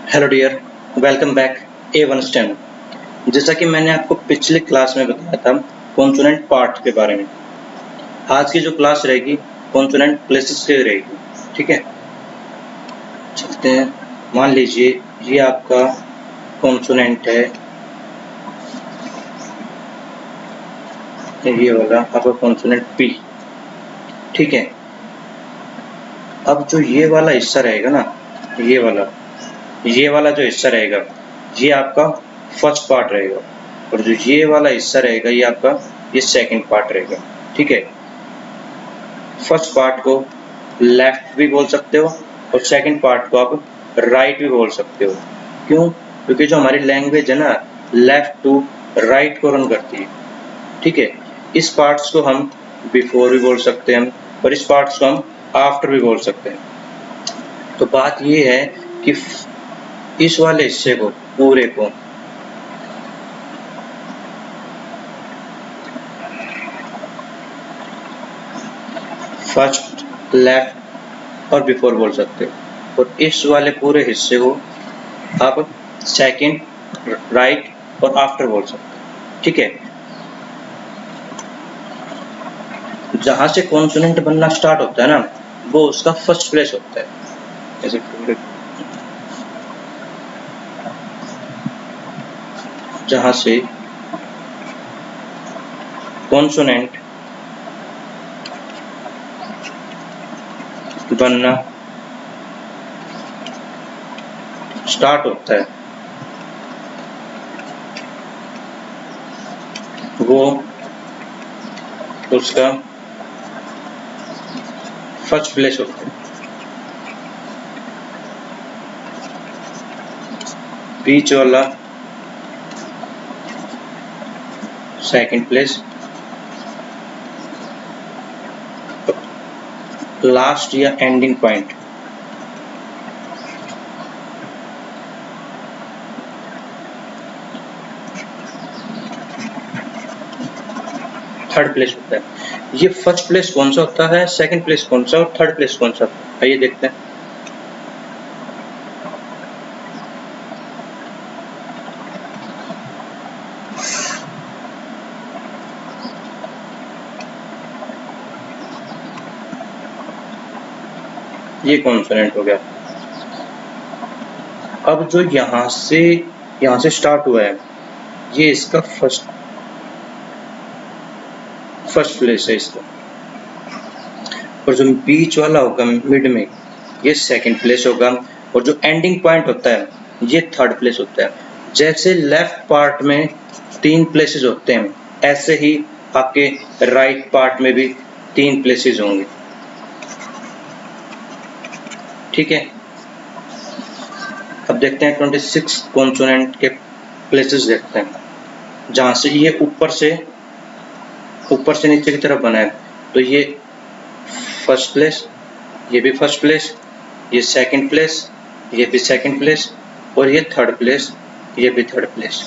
Hello dear, welcome back A1 stem. जैसा कि मैंने आपको पिछले क्लास में बताया था कॉन्सोनेंट पार्ट के बारे में, आज की जो क्लास रहेगी कॉन्सोनेंट प्लेसेस की रहेगी। ठीक है, चलते हैं। मान लीजिए ये आपका कॉन्सोनेंट है, ये वाला आपका कॉन्सोनेंट P। ठीक है, अब जो ये वाला हिस्सा रहेगा ना, ये वाला जो हिस्सा रहेगा ये आपका फर्स्ट पार्ट रहेगा, और जो ये वाला हिस्सा रहेगा ये आपका ये सेकंड पार्ट रहेगा। ठीक है, फर्स्ट पार्ट को लेफ्ट भी बोल सकते हो और सेकंड पार्ट को आप राइट भी बोल सकते हो। क्यों? क्योंकि जो हमारी लैंग्वेज है ना, लेफ्ट टू राइट को रन करती है। ठीक है, इस पार्ट्स को हम बिफोर भी बोल सकते हैं और इस पार्ट्स को हम आफ्टर भी बोल सकते हैं। तो बात ये है कि इस वाले हिस्से को पूरे को फर्स्ट, लेफ्ट और बिफोर बोल सकते हो, और इस वाले पूरे हिस्से को आप सेकंड, राइट और आफ्टर बोल सकते हो। ठीक है, जहां से कॉन्सोनेंट बनना स्टार्ट होता है ना, वो उसका फर्स्ट प्लेस होता है। जैसे जहां से कॉन्सोनेंट बनना स्टार्ट होता है वो उसका फर्स्ट प्लेस होता है। बीच वाला सेकंड प्लेस, लास्ट या एंडिंग पॉइंट थर्ड प्लेस होता है। ये फर्स्ट प्लेस कौन सा होता है, सेकंड प्लेस कौन सा और थर्ड प्लेस कौन सा? आइए देखते हैं। ये कॉन्सोनेंट हो गया। अब जो यहाँ से स्टार्ट हुआ है, ये इसका फर्स्ट प्लेस है इसका, और जो बीच वाला होगा मिड में ये सेकंड प्लेस होगा, और जो एंडिंग पॉइंट होता है ये थर्ड प्लेस होता है। जैसे लेफ्ट पार्ट में 3 प्लेसेस होते हैं, ऐसे ही आपके राइट पार्ट में भी 3 प्लेसेस होंगे। ठीक है, अब देखते हैं 26 कॉन्सोनेंट के प्लेसेस देखते हैं, जहां से ये ऊपर से नीचे की तरफ बना है। तो ये फर्स्ट प्लेस, ये भी फर्स्ट प्लेस, ये सेकंड प्लेस, ये भी सेकंड प्लेस, और ये थर्ड प्लेस, ये भी third place.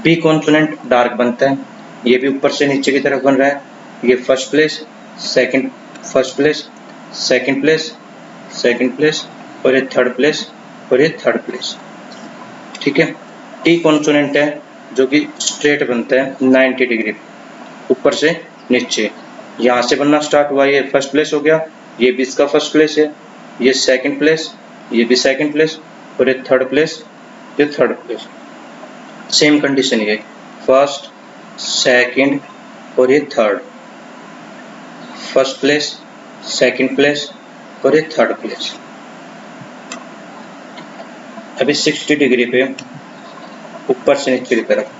B consonant dark बनता है, ये भी ऊपर से नीचे की तरफ बन रहा है। ये first place, first place, second place, second place, और ये थर्ड प्लेस, और ये थर्ड प्लेस। ठीक है, टी कॉन्सोनेंट है जो कि स्ट्रेट बनता है 90 डिग्री ऊपर से नीचे। यहाँ से बनना स्टार्ट हुआ, ये फर्स्ट प्लेस हो गया, ये भी इसका फर्स्ट प्लेस है, ये सेकंड प्लेस, ये भी सेकंड प्लेस, और ये थर्ड प्लेस, ये थर्ड प्लेस। सेम कंडीशन ये, फर्स्ट, सेकंड और ये third, first place, second place और ये थर्ड प्लेस। अभी 60 डिग्री पे ऊपर से नीचे की तरफ,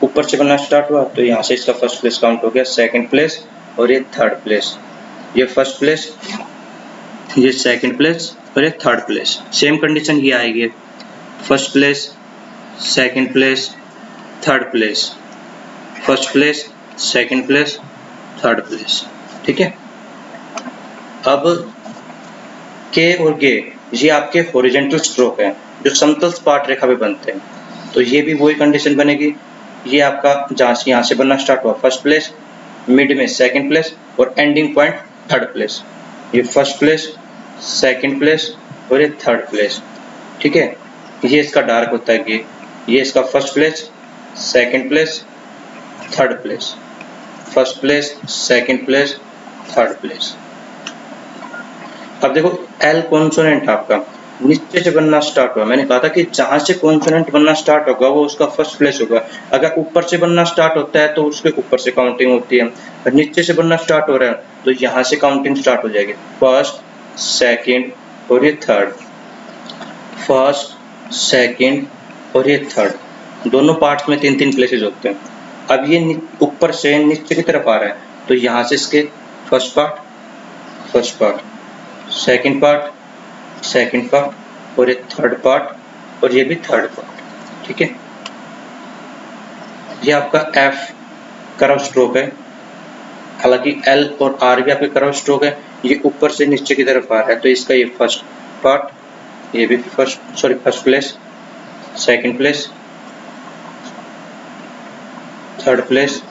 ऊपर से बनना स्टार्ट हुआ, तो यहाँ से इसका फर्स्ट प्लेस काउंट हो गया, सेकंड प्लेस और ये थर्ड प्लेस, ये फर्स्ट प्लेस, ये सेकंड प्लेस और ये थर्ड प्लेस। सेम कंडीशन ये आएगी, first place, second place, third place, first place, second place, third place. ठीक है, अब के और गे ये आपके हॉरिजॉन्टल स्ट्रोक हैं जो समतल सपाट रेखा पे बनते हैं। तो ये भी वही कंडीशन बनेगी, ये आपका यहाँ से बनना स्टार्ट हुआ, फर्स्ट प्लेस, मिड में सेकंड प्लेस और एंडिंग पॉइंट थर्ड प्लेस। ये फर्स्ट प्लेस, सेकंड प्लेस और ये थर्ड प्लेस। ठीक है, ये इसका डार्क होता है, ये इसका first place, second place, third place, first place, second place, third place. अब देखो एल कॉन्सोनेंट आपका नीचे से बनना स्टार्ट हुआ, मैंने कहा था कि जहां से कॉन्सोनेंट बनना स्टार्ट होगा वो उसका फर्स्ट प्लेस होगा। अगर ऊपर से बनना स्टार्ट होता है तो उसके ऊपर से काउंटिंग होती है, और नीचे से बनना स्टार्ट हो रहा है तो यहाँ से काउंटिंग स्टार्ट हो जाएगी, फर्स्ट, सेकंड और ये थर्ड, फर्स्ट, सेकंड और ये थर्ड। दोनों पार्ट्स में 3-3 प्लेसेस होते हैं। अब ये ऊपर से नीचे की तरफ आ रहा है तो यहाँ से इसके फर्स्ट पार्ट, सेकंड पार्ट और ये थर्ड पार्ट और ये भी थर्ड पार्ट। ठीक है, ये आपका एफ कर्व स्ट्रोक है। हालांकि एल और आर भी आपके कर्व स्ट्रोक है। ये ऊपर से नीचे की तरफ आ रहा है तो इसका ये फर्स्ट पार्ट, ये भी first place, second place, third place,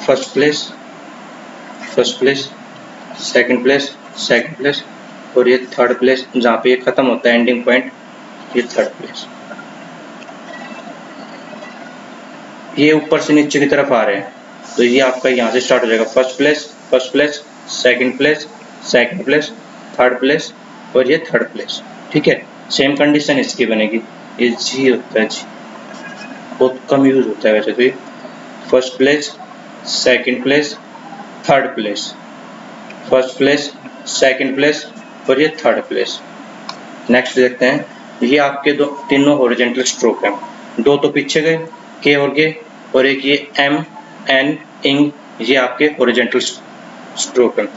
first place, second place और ये थर्ड प्लेस जहाँ पे ये खत्म होता है एंडिंग पॉइंट, ये थर्ड प्लेस। ये ऊपर से नीचे की तरफ आ रहे हैं तो ये आपका यहाँ से स्टार्ट हो जाएगा, first place, second place, third place और ये थर्ड प्लेस। ठीक है, सेम कंडीशन इसकी बनेगी। ये जी होता है, जी बहुत कम यूज होता है वैसे तो। ये first place, second place, third place, first place, second place और ये थर्ड प्लेस। नेक्स्ट देखते हैं, ये आपके तीनों हॉरिजॉन्टल स्ट्रोक हैं। दो तो पीछे गए, के और एक ये एम एन इंग, ये आपके हॉरिजॉन्टल स्ट्रोक हैं।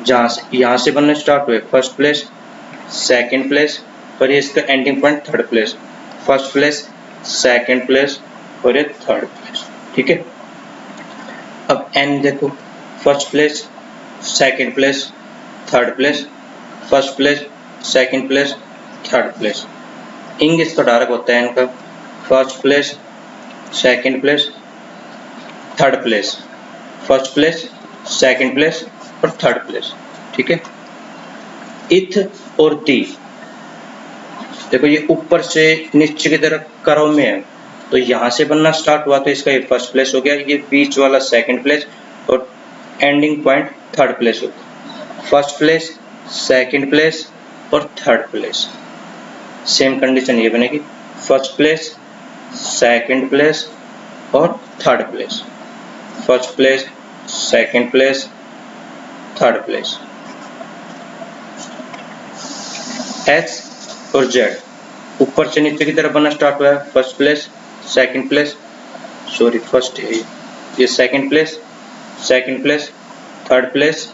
जहाँ से यहाँ से बनने स्टार्ट हुए, फर्स्ट प्लेस, सेकंड प्लेस और ये इसका ending point third place, first place, second place और ये थर्ड प्लेस। ठीक है, अब एन देखो, first place, second place, third place, first place, second place, third place. इंग इसका डार्क होता है इनका, first place, second place, third place, first place, second place और थर्ड प्लेस। ठीक है, इथ और दी देखो ये ऊपर से नीचे की तरफ कर्व में है तो यहाँ से बनना स्टार्ट हुआ तो इसका ये फर्स्ट प्लेस हो गया, ये बीच वाला सेकंड प्लेस और एंडिंग पॉइंट थर्ड प्लेस होगा, फर्स्ट प्लेस, सेकंड प्लेस और थर्ड प्लेस। सेम कंडीशन ये बनेगी, फर्स्ट प्लेस, सेकंड प्लेस और third place, first place, second place, third place. H और जेड ऊपर से नीचे की तरफ बनना स्टार्ट हुआ है, first place, second place, first है ये सेकंड प्लेस, थर्ड प्लेस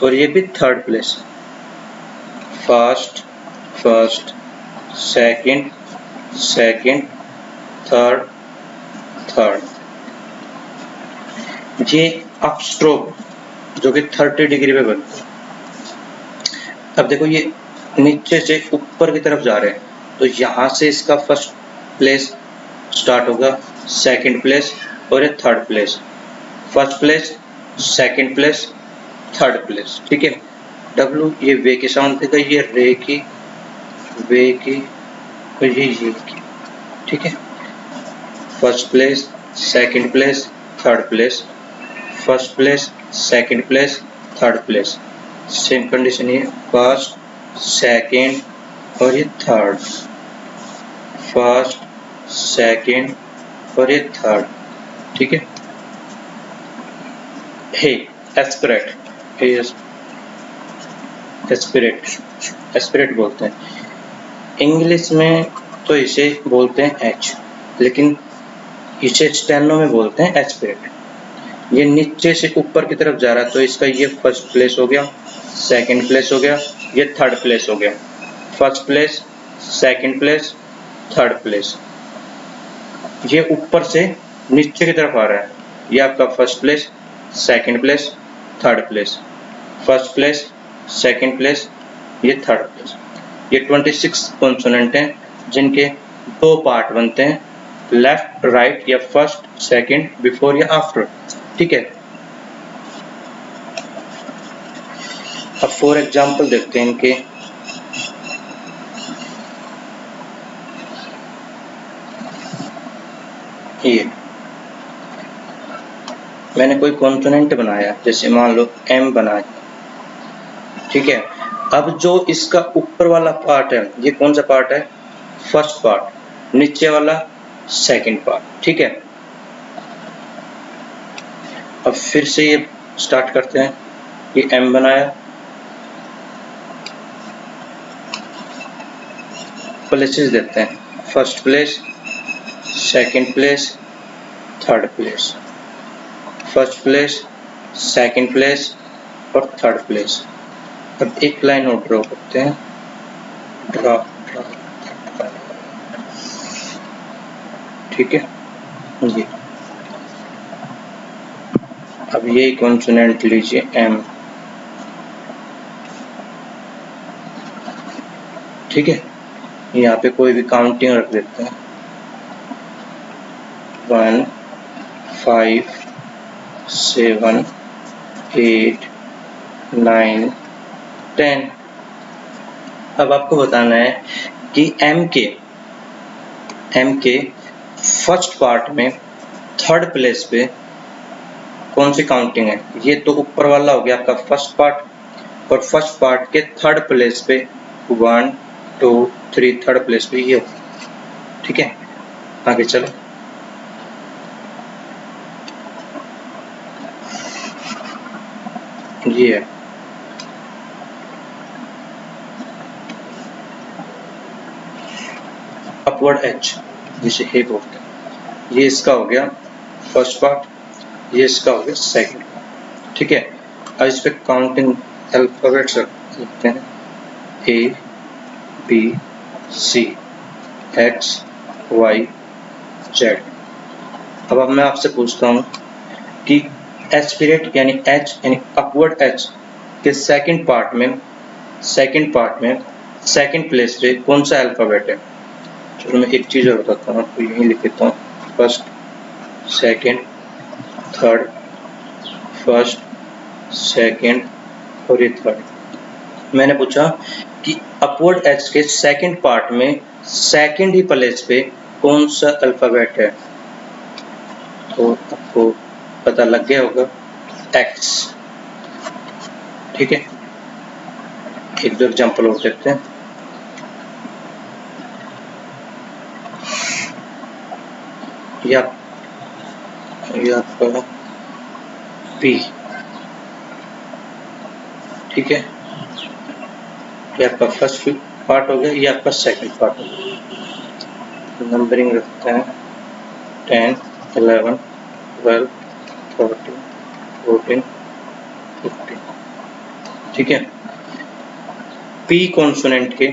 और ये भी third place, first, second, third. ये अप स्ट्रोक जो कि 30 डिग्री पे बनता है। अब देखो ये नीचे से ऊपर की तरफ जा रहे हैं तो यहाँ से इसका फर्स्ट प्लेस स्टार्ट होगा, सेकंड प्लेस और ये third place, first place, second place, third place. ठीक है, डब्ल्यू ये वे के साउंड देगा, ये रे की, वे की और ये की। ठीक है, first place, second place, third place, first place, second place, third place. Same condition ये फर्स्ट, सेकंड और ये थर्ड, फर्स्ट, सेकंड और ये थर्ड। ठीक है, हे एस्पिरेट बोलते हैं इंग्लिश में, तो इसे बोलते हैं एच, लेकिन इसे स्टेनो में बोलते हैं एस्पिरेट। ये नीचे से ऊपर की तरफ जा रहा है तो इसका ये फर्स्ट प्लेस हो गया, सेकंड प्लेस हो गया, ये थर्ड प्लेस हो गया, first place, second place, third place. ये ऊपर से नीचे की तरफ आ रहा है, ये आपका first place, second place, third place, first place, second place, ये थर्ड प्लेस। ये 26 कॉन्सोनेंट हैं जिनके दो पार्ट बनते हैं, लेफ्ट राइट या फर्स्ट सेकंड, बिफोर या आफ्टर। ठीक है, अब फॉर एग्जांपल देखते हैं इनके। मैंने कोई कॉन्सोनेंट बनाया, जैसे मान लो m बनाया, ठीक है। अब जो इसका ऊपर वाला पार्ट है, ये कौन सा पार्ट है? First part. नीचे वाला सेकंड पार्ट, ठीक है। अब फिर से ये स्टार्ट करते हैं। ये m बनाया, प्लेसेस देते हैं, first place, second place, third place, first place, second place और थर्ड प्लेस। अब एक लाइन और ड्रॉ करते हैं, ड्रॉ, ठीक है। ये अब यही कॉन्सोनेंट लीजिए m, ठीक है। यहाँ पे कोई भी काउंटिंग रख देते हैं, 1 5 7 8 9 10। अब आपको बताना है कि m के फर्स्ट पार्ट में थर्ड प्लेस पे कौन सी काउंटिंग है। ये तो ऊपर वाला हो गया आपका फर्स्ट पार्ट, और फर्स्ट पार्ट के थर्ड प्लेस पे 1 2 3 थर्ड प्लेस पे ये हो, ठीक है। आगे चलो, ये है अपवर्ड एच, जिसे ए बोलते हैं। ये इसका हो गया फर्स्ट पार्ट, ये इसका हो गया सेकंड पार्ट, ठीक है। अब इस पे काउंटिंग अल्फाबेट्स लिखते हैं, A B C X Y Z. अब मैं आपसे पूछता हूँ कि एस्पिरेट यानी एच यानी अपवर्ड एच के सेकंड पार्ट में सेकंड प्लेस पे कौन सा अल्फाबेट है। चलो मैं एक चीज़ और बताता हूँ आपको, यहीं लिख देता हूँ, first, second, third, first, second और ये थर्ड। मैंने पूछा कि अपवर्ड एच के सेकंड पार्ट में सेकंड ही प्लेस पे कौन सा अल्फाबेट है, तो आपको पता लग गया होगा, एक्स, ठीक है। एक दो एग्जाम्पल और देखते हैं। ये आपका पी, ठीक है। ये आपका फर्स्ट पार्ट हो गया, ये आपका सेकंड पार्ट हो गया। नंबरिंग रखते हैं 10 11 12 13 14 15, ठीक है। पी कॉन्सोनेंट के,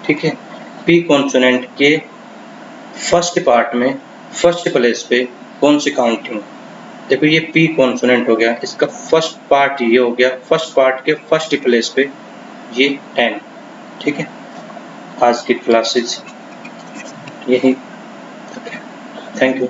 ठीक है, पी कॉन्सोनेंट के फर्स्ट पार्ट में फर्स्ट प्लेस पे कौन सी काउंटिंग। देखो ये पी कॉन्सोनेंट हो गया, इसका फर्स्ट पार्ट ये हो गया, फर्स्ट पार्ट के फर्स्ट प्लेस पे ये 10, ठीक है। आज की क्लासेस यही, थैंक यू।